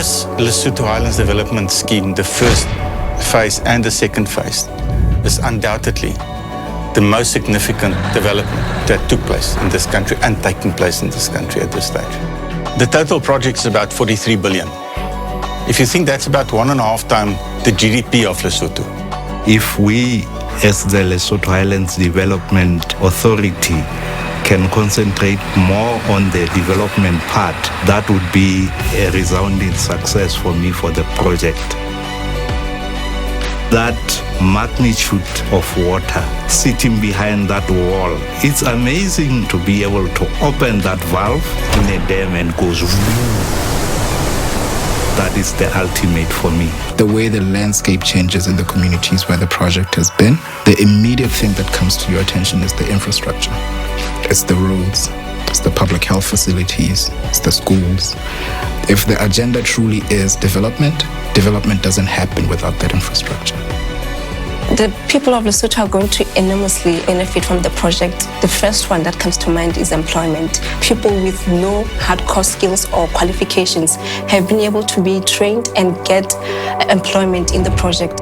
This Lesotho Highlands Development Scheme, the first phase and the second phase, is undoubtedly the most significant development that took place in this country and taking place in this country at this stage. The total project is about 43 billion. If you think that's about 1.5 times the GDP of Lesotho. If we, as the Lesotho Highlands Development Authority, can concentrate more on the development part, that would be a resounding success for me for the project. That magnitude of water sitting behind that wall, it's amazing to be able to open that valve in a dam and goes. That is the ultimate for me. The way the landscape changes in the communities where the project has been, the immediate thing that comes to your attention is the infrastructure. It's the roads, it's the public health facilities, it's the schools. If the agenda truly is development, development doesn't happen without that infrastructure. The people of Lesotho are going to enormously benefit from the project. The first one that comes to mind is employment. People with no hardcore skills or qualifications have been able to be trained and get employment in the project.